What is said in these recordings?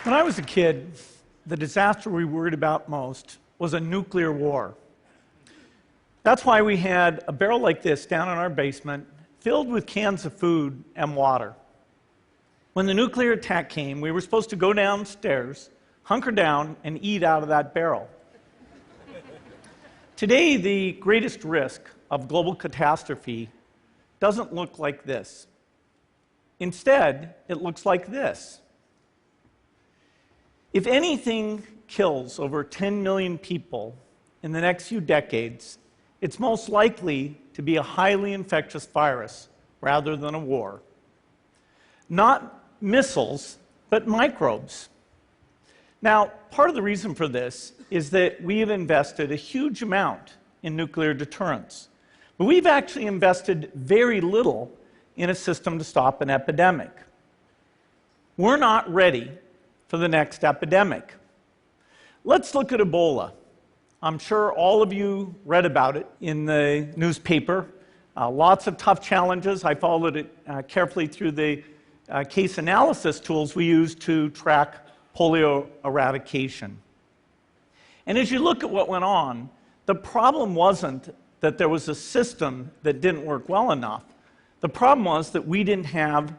When I was a kid, the disaster we worried about most was a nuclear war. That's why we had a barrel like this down in our basement, filled with cans of food and water. When the nuclear attack came, we were supposed to go downstairs, hunker down, and eat out of that barrel. Today, the greatest risk of global catastrophe doesn't look like this. Instead, it looks like this. If anything kills over 10 million people in the next few decades, it's most likely to be a highly infectious virus rather than a war. Not missiles, but microbes. Now, part of the reason for this is that we have invested a huge amount in nuclear deterrence, but we've actually invested very little in a system to stop an epidemic. We're not ready for the next epidemic. Let's look at Ebola. I'm sure all of you read about it in the newspaper. Lots of tough challenges. I followed it carefully through the case analysis tools we use to track polio eradication. And as you look at what went on, the problem wasn't that there was a system that didn't work well enough. The problem was that we didn't have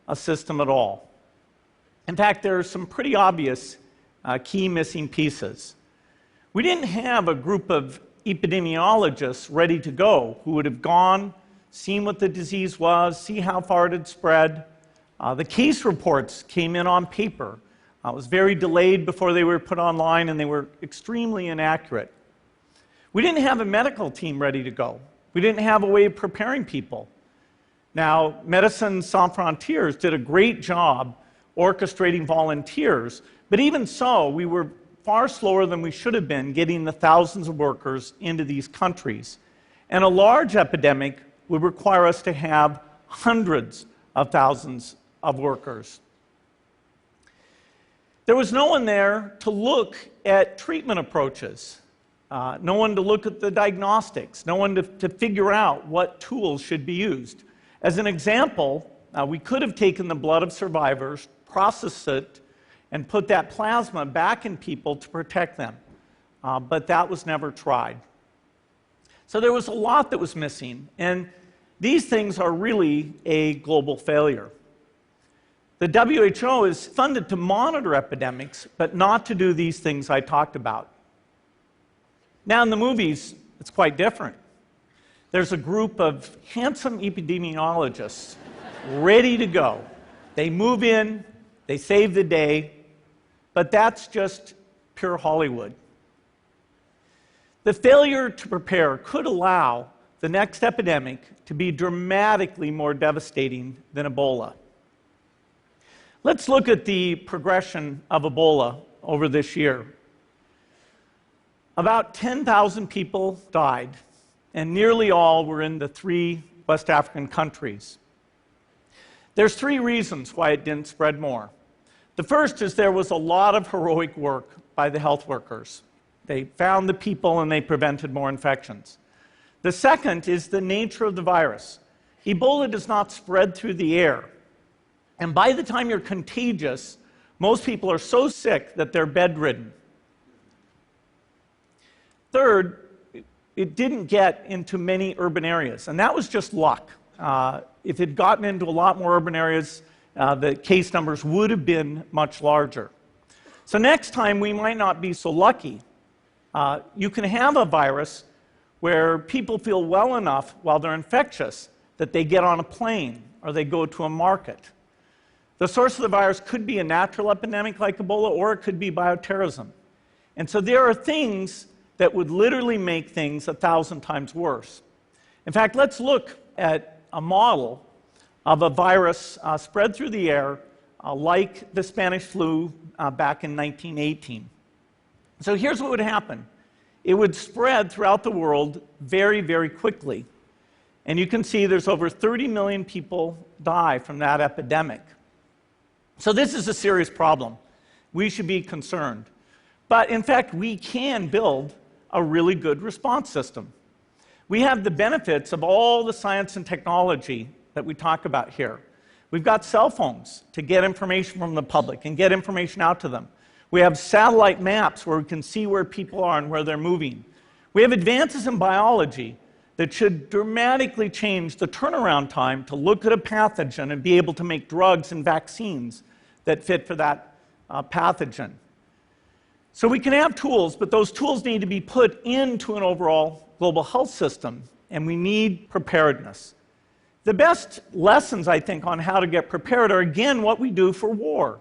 a system at all. In fact, there are some pretty obvious key missing pieces. We didn't have a group of epidemiologists ready to go who would have gone, seen what the disease was, see how far it had spread. The case reports came in on paper. It was very delayed before they were put online, and they were extremely inaccurate. We didn't have a medical team ready to go. We didn't have a way of preparing people. Now, Médecins Sans Frontières did a great job orchestrating volunteers, but even so, we were far slower than we should have been getting the thousands of workers into these countries. And a large epidemic would require us to have hundreds of thousands of workers. There was no one there to look at treatment approaches, no one to look at the diagnostics, no one to figure out what tools should be used. As an example, we could have taken the blood of survivors, processed it, and put that plasma back in people to protect them. But that was never tried. So there was a lot that was missing, and these things are really a global failure. The WHO is funded to monitor epidemics, but not to do these things I talked about. Now in the movies, it's quite different. There's a group of handsome epidemiologists ready to go. They move in, they save the day, but that's just pure Hollywood. The failure to prepare could allow the next epidemic to be dramatically more devastating than Ebola. Let's look at the progression of Ebola over this year. About 10,000 people died, and nearly all were in the 3 West African countries. There's 3 reasons why it didn't spread more. The first is there was a lot of heroic work by the health workers. They found the people and they prevented more infections. The second is the nature of the virus. Ebola does not spread through the air. And by the time you're contagious, most people are so sick that they're bedridden. Third, it didn't get into many urban areas, and that was just luck. If it had gotten into a lot more urban areas, the case numbers would have been much larger. So next time, we might not be so lucky. You can have a virus where people feel well enough while they're infectious that they get on a plane or they go to a market. The source of the virus could be a natural epidemic like Ebola, or it could be bioterrorism. And so there are things that would literally make things 1,000 times worse. In fact, let's look at a model of a virus spread through the air like the Spanish flu back in 1918. So here's what would happen. It would spread throughout the world very, very quickly. And you can see there's over 30 million people die from that epidemic. So this is a serious problem. We should be concerned. But in fact, we can build a really good response system. We have the benefits of all the science and technology that we talk about here. We've got cell phones to get information from the public and get information out to them. We have satellite maps where we can see where people are and where they're moving. We have advances in biology that should dramatically change the turnaround time to look at a pathogen and be able to make drugs and vaccines that fit for that pathogen. So we can have tools, but those tools need to be put into an overall global health system, and we need preparedness. The best lessons, I think, on how to get prepared are, again, what we do for war.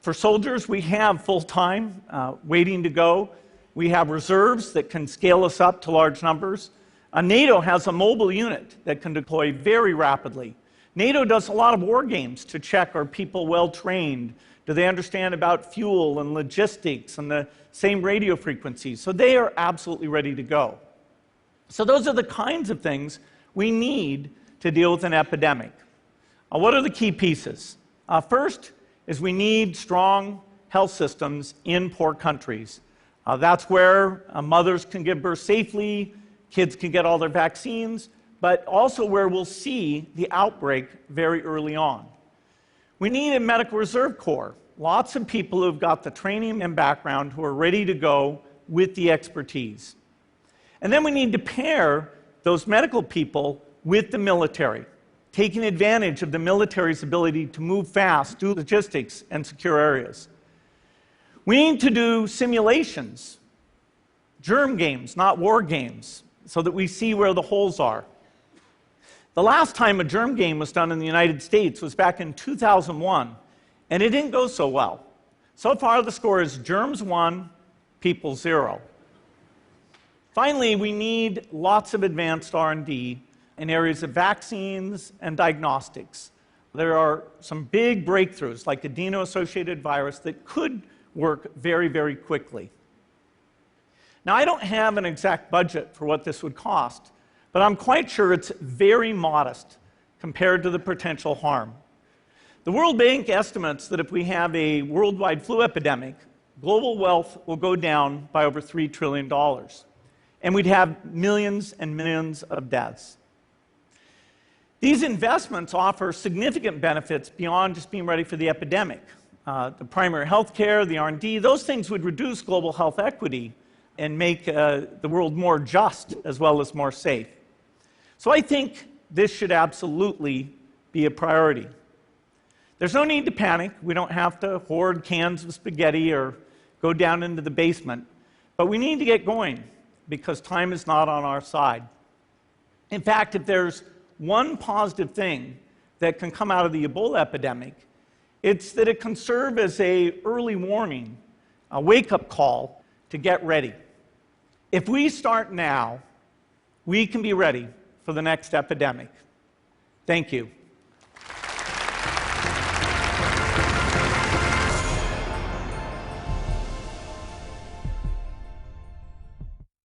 For soldiers, we have full-time waiting to go. We have reserves that can scale us up to large numbers. NATO has a mobile unit that can deploy very rapidly. NATO does a lot of war games to check, are people well trained? Do they understand about fuel and logistics and the same radio frequencies? So they are absolutely ready to go. So those are the kinds of things we need to deal with an epidemic. What are the key pieces? First is we need strong health systems in poor countries. That's where mothers can give birth safely, kids can get all their vaccines, but also where we'll see the outbreak very early on. We need a medical reserve corps, lots of people who've got the training and background who are ready to go with the expertise. And then we need to pair those medical people with the military, taking advantage of the military's ability to move fast, do logistics, and secure areas. We need to do simulations, germ games, not war games, so that we see where the holes are. The last time a germ game was done in the United States was back in 2001, and it didn't go so well. So far, the score is germs 1, people 0. Finally, we need lots of advanced R&D in areas of vaccines and diagnostics. There are some big breakthroughs, like adeno-associated virus, that could work very, very quickly. Now, I don't have an exact budget for what this would cost, but I'm quite sure it's very modest compared to the potential harm. The World Bank estimates that if we have a worldwide flu epidemic, global wealth will go down by over $3 trillion, and we'd have millions and millions of deaths. These investments offer significant benefits beyond just being ready for the epidemic. The primary health care, the R&D, those things would reduce global health equity and make the world more just as well as more safe. So I think this should absolutely be a priority. There's no need to panic. We don't have to hoard cans of spaghetti or go down into the basement. But we need to get going because time is not on our side. In fact, if there's one positive thing that can come out of the Ebola epidemic, it's that it can serve as an early warning, a wake-up call to get ready. If we start now, we can be ready for the next epidemic. Thank you.